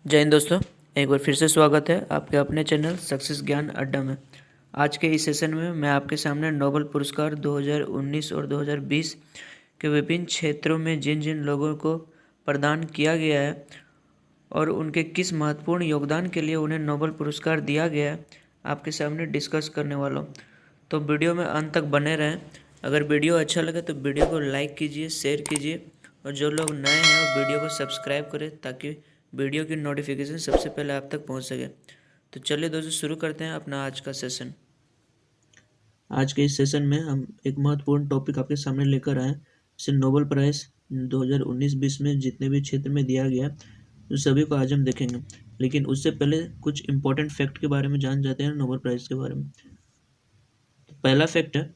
जय हिंद दोस्तों, एक बार फिर से स्वागत है आपके अपने चैनल सक्सेस ज्ञान अड्डा में। आज के इस सेशन में मैं आपके सामने नोबेल पुरस्कार 2019 और 2020 के विभिन्न क्षेत्रों में जिन जिन लोगों को प्रदान किया गया है और उनके किस महत्वपूर्ण योगदान के लिए उन्हें नोबेल पुरस्कार दिया गया है, आपके सामने डिस्कस करने वाला हूँ। तो वीडियो में अंत तक बने रहें। अगर वीडियो अच्छा लगे तो वीडियो को लाइक कीजिए, शेयर कीजिए और जो लोग नए हैं वो वीडियो को सब्सक्राइब करें ताकि वीडियो की नोटिफिकेशन सबसे पहले आप तक पहुंच सके। तो चलिए दोस्तों, शुरू करते हैं अपना आज का सेशन। आज के इस सेशन में हम एक महत्वपूर्ण टॉपिक आपके सामने लेकर आए, जैसे नोबेल प्राइज़ 2019-20 में जितने भी क्षेत्र में दिया गया उन सभी को आज हम देखेंगे। लेकिन उससे पहले कुछ इम्पोर्टेंट फैक्ट के बारे में जान जाते हैं नोबेल प्राइज़ के बारे में। तो पहला फैक्ट है,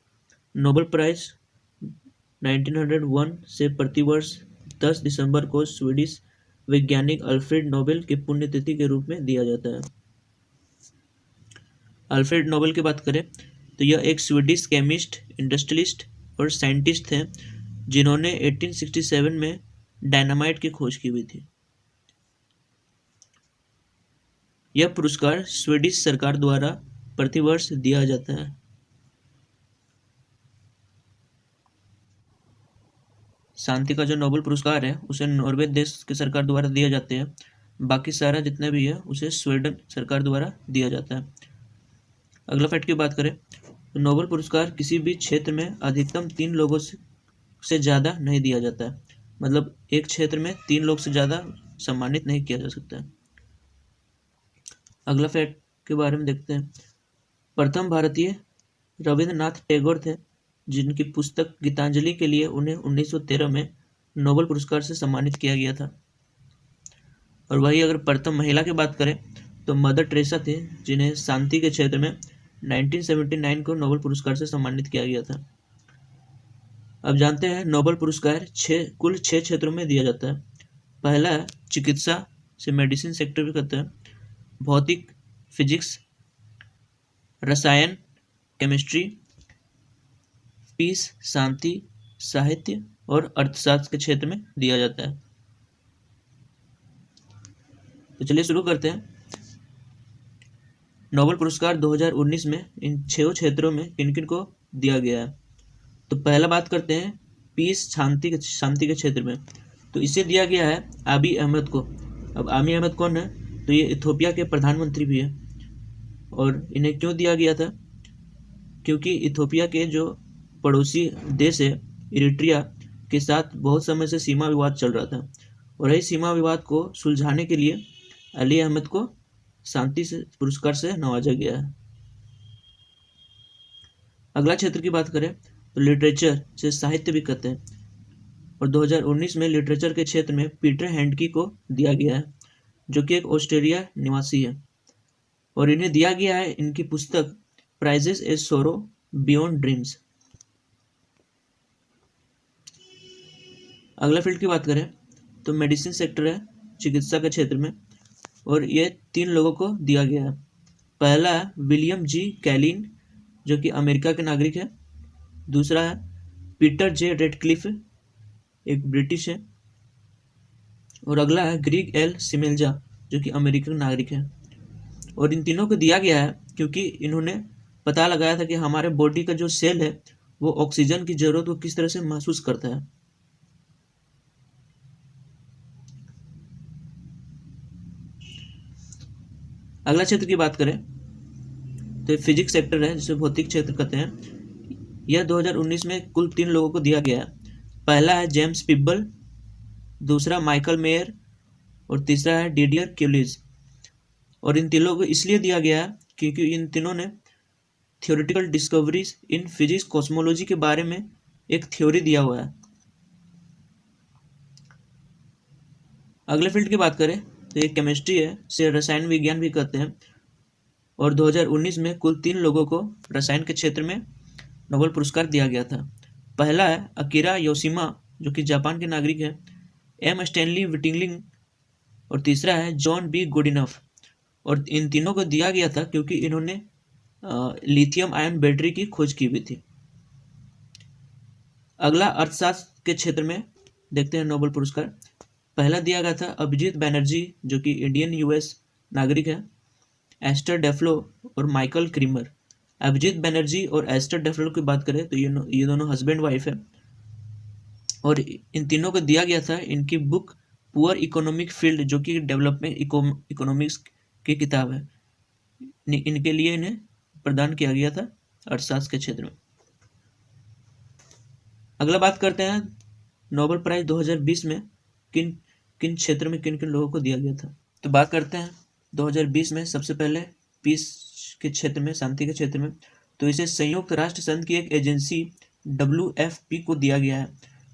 नोबेल प्राइज़ 1901 से प्रतिवर्ष 10 दिसंबर को स्वीडिश वैज्ञानिक अल्फ्रेड नोबेल की पुण्यतिथि के रूप में दिया जाता है। अल्फ्रेड नोबेल की बात करें तो यह एक स्वीडिश केमिस्ट, इंडस्ट्रियलिस्ट और साइंटिस्ट थे जिन्होंने 1867 में डायनामाइट की खोज की हुई थी। यह पुरस्कार स्वीडिश सरकार द्वारा प्रतिवर्ष दिया जाता है। शांति का जो नोबेल पुरस्कार है उसे नॉर्वे देश की सरकार द्वारा दिया जाता है। बाकी सारा जितना भी है उसे स्वीडन सरकार द्वारा दिया जाता है। अगला फैक्ट की बात करें तो नोबेल पुरस्कार किसी भी क्षेत्र में अधिकतम 3 लोगों से ज़्यादा नहीं दिया जाता है। मतलब एक क्षेत्र में 3 लोग से ज़्यादा सम्मानित नहीं किया जा सकता है। अगला फैक्ट के बारे में देखते हैं। प्रथम भारतीय रविंद्रनाथ टैगोर थे जिनकी पुस्तक गीतांजलि के लिए उन्हें 1913 में नोबेल पुरस्कार से सम्मानित किया गया था। और वही अगर प्रथम महिला की बात करें तो मदर टेरेसा थे जिन्हें शांति के क्षेत्र में 1979 को नोबेल पुरस्कार से सम्मानित किया गया था। अब जानते हैं नोबेल पुरस्कार कुल 6 क्षेत्रों में दिया जाता है। पहला है चिकित्सा, से मेडिसिन सेक्टर भी कहते हैं, भौतिक, फिजिक्स, रसायन, केमिस्ट्री, पीस, शांति, साहित्य और अर्थशास्त्र के क्षेत्र में दिया जाता है। तो चलिए शुरू करते हैं। नोबेल पुरस्कार 2019 में इन 6 क्षेत्रों में किन किन को दिया गया है। तो पहला बात करते हैं पीस, शांति के क्षेत्र में। तो इसे दिया गया है आबी अहमद को। अब आबी अहमद कौन है? तो ये इथोपिया के प्रधानमंत्री भी है। और इन्हें क्यों दिया गया था? क्योंकि इथोपिया के जो पड़ोसी देश है इरिट्रिया के साथ बहुत समय से सीमा विवाद चल रहा था और यही सीमा विवाद को सुलझाने के लिए अली अहमद को शांति से पुरस्कार से नवाजा गया है। अगला क्षेत्र की बात करें तो लिटरेचर, से साहित्य भी कहते हैं, और 2019 में लिटरेचर के क्षेत्र में पीटर हैंडकी को दिया गया है जो कि एक ऑस्ट्रेलिया निवासी है और इन्हें दिया गया है इनकी पुस्तक प्राइजेस ए सोरो बियॉन्ड ड्रीम्स। अगला फील्ड की बात करें तो मेडिसिन सेक्टर है, चिकित्सा के क्षेत्र में, और ये 3 लोगों को दिया गया है। पहला है विलियम जी कैलिन जो कि अमेरिका के नागरिक है। दूसरा है पीटर जे रेडक्लिफ, एक ब्रिटिश है। और अगला है ग्रीग एल सिमेल्जा जो कि अमेरिकन नागरिक है। और इन तीनों को दिया गया है क्योंकि इन्होंने पता लगाया था कि हमारे बॉडी का जो सेल है वो ऑक्सीजन की जरूरत को किस तरह से महसूस करता है। अगला क्षेत्र की बात करें तो फिजिक्स सेक्टर है जिसे भौतिक क्षेत्र कहते हैं। यह 2019 में कुल 3 लोगों को दिया गया है। पहला है जेम्स पिब्बल, दूसरा माइकल मेयर और तीसरा है डिडियर क्यूलिज। और इन तीनों को इसलिए दिया गया है क्योंकि इन तीनों ने theoretical discoveries in physics cosmology के बारे में एक थ्योरी दिया हुआ है। अगले फील्ड की बात करें तो ये केमिस्ट्री है, से रसायन विज्ञान भी कहते हैं। और 2019 में कुल 3 लोगों को रसायन के क्षेत्र में नोबेल पुरस्कार दिया गया था। पहला है अकीरा योशिमा जो कि जापान के नागरिक है, एम स्टैनली विटिंगलिंग, और तीसरा है जॉन बी गुडिनफ। और इन तीनों को दिया गया था क्योंकि इन्होंने लिथियम आयन बैटरी की खोज की हुई थी। अगला अर्थशास्त्र के क्षेत्र में देखते हैं नोबेल पुरस्कार। पहला दिया गया था अभिजीत बैनर्जी, जो कि इंडियन यूएस नागरिक है, एस्टर डेफ्लो और माइकल क्रीमर। अभिजीत बैनर्जी और एस्टर डेफ्लो की बात करें तो ये दोनों हस्बैंड वाइफ है, और इन तीनों को दिया गया था इनकी बुक पुअर इकोनॉमिक फील्ड, जो कि डेवलपमेंट इकोनॉमिक्स की किताब है। इनके लिए इन्हें प्रदान किया गया था अर्थशास्त्र के क्षेत्र में। अगला बात करते हैं नोबेल प्राइज 2020 में किन किन क्षेत्र में किन किन लोगों को दिया गया था। तो बात करते हैं 2020 में सबसे पहले पीस के क्षेत्र में, शांति के क्षेत्र में, तो इसे संयुक्त राष्ट्र संघ की एक एजेंसी WFP को दिया गया है।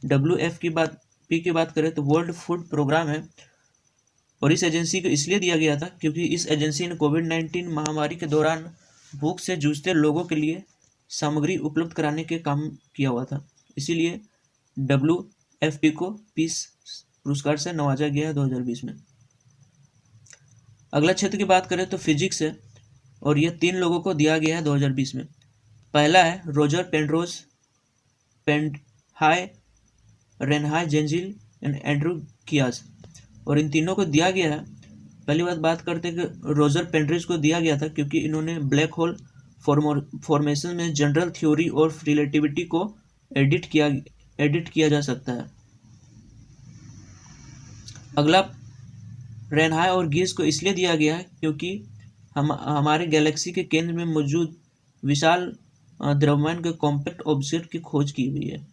WFP की बात करें तो वर्ल्ड फूड प्रोग्राम है, और इस एजेंसी को इसलिए दिया गया था क्योंकि इस एजेंसी ने कोविड-19 महामारी के दौरान भूख से जूझते लोगों के लिए सामग्री उपलब्ध कराने के काम किया हुआ था, इसीलिए WFP को पीस पुरस्कार से नवाजा गया है 2020 में। अगला क्षेत्र की बात करें तो फिजिक्स है, और यह 3 लोगों को दिया गया है 2020 में। पहला है रोजर पेनरोज, पेंडहाई, रेनहाई जेंजिल एंड एंड्रू कियास, और इन तीनों को दिया गया है। पहली बात करते हैं कि रोजर पेनरोज को दिया गया था क्योंकि इन्होंने ब्लैक होल फॉर्मेशन में जनरल थ्योरी और रिलेटिविटी को एडिट किया जा सकता है। अगला रेनहाई और गिब्स को इसलिए दिया गया है क्योंकि हमारे गैलेक्सी के केंद्र में मौजूद विशाल द्रव्यमान के कॉम्पैक्ट ऑब्जेक्ट की खोज की हुई है।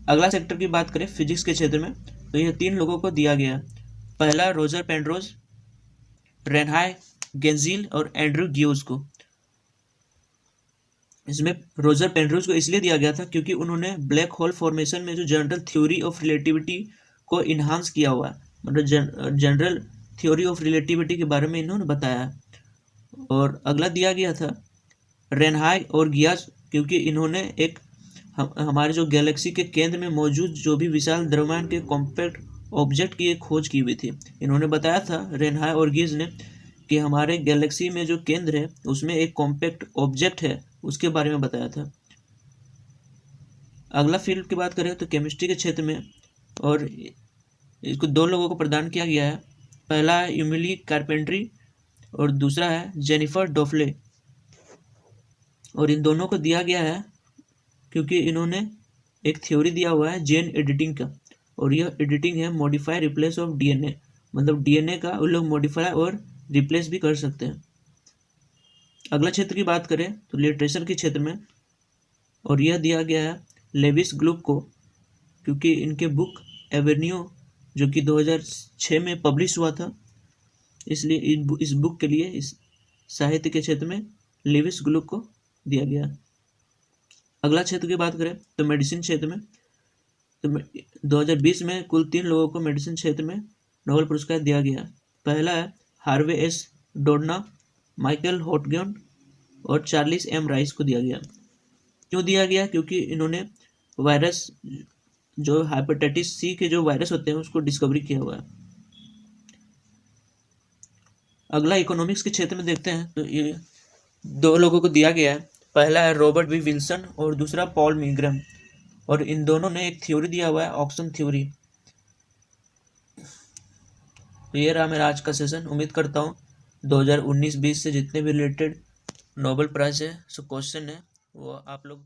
अगला सेक्टर की बात करें फिजिक्स के क्षेत्र में, तो यह 3 लोगों को दिया गया है। पहला रोजर पेनरोज, रेनहाई गेंजिल और एंड्रू गिब्स को। इसमें रोजर पेनरोज को इसलिए दिया गया था क्योंकि उन्होंने ब्लैक होल फॉर्मेशन में जो जनरल थ्योरी ऑफ रिलेटिविटी को इन्हांस किया हुआ है, मतलब जनरल थ्योरी ऑफ रिलेटिविटी के बारे में इन्होंने बताया। और अगला दिया गया था रेनहाई और गिब्स क्योंकि इन्होंने हमारे जो गैलेक्सी के केंद्र में मौजूद जो भी विशाल द्रव्यमान के कॉम्पैक्ट ऑब्जेक्ट की एक खोज की हुई थी। इन्होंने बताया था, रेनहाई और गिब्स ने, कि हमारे गैलेक्सी में जो केंद्र है उसमें एक कॉम्पैक्ट ऑब्जेक्ट है, उसके बारे में बताया था। अगला फील्ड की बात करें तो केमिस्ट्री के क्षेत्र में, और इसको 2 लोगों को प्रदान किया गया है। पहला है एमिली कारपेंट्री और दूसरा है जेनिफर डोफले, और इन दोनों को दिया गया है क्योंकि इन्होंने एक थ्योरी दिया हुआ है जेन एडिटिंग का, और यह एडिटिंग है मॉडिफाई रिप्लेस ऑफ DNA, मतलब DNA का उन लोग मॉडिफाई और रिप्लेस भी कर सकते हैं। अगला क्षेत्र की बात करें तो लिटरेचर के क्षेत्र में, और यह दिया गया है लेविस ग्लुक को क्योंकि इनके बुक एवेन्यू जो कि 2006 में पब्लिश हुआ था, इसलिए इस बुक के लिए इस साहित्य के क्षेत्र में लेविस ग्लुक को दिया गया। अगला क्षेत्र की बात करें तो मेडिसिन क्षेत्र में, तो 2020 में कुल 3 लोगों को मेडिसिन क्षेत्र में नोबेल पुरस्कार दिया गया। पहला है हार्वे एस डोडना, माइकल हॉटगन और चार्लिस एम राइस को दिया गया। क्यों दिया गया? क्योंकि इन्होंने वायरस, जो हेपेटाइटिस C के जो वायरस होते हैं उसको डिस्कवरी किया हुआ है। अगला इकोनॉमिक्स के क्षेत्र में देखते हैं, तो ये 2 लोगों को दिया गया है। पहला है रॉबर्ट बी विल्सन और दूसरा पॉल मिलग्रैम, और इन दोनों ने एक थ्योरी दिया हुआ है ऑक्सन थ्योरी। तो ये रहा मेरा आज का सेशन। उम्मीद करता हूँ 2019-20 से जितने भी रिलेटेड नोबेल प्राइज है, क्वेश्चन है, वो आप लोग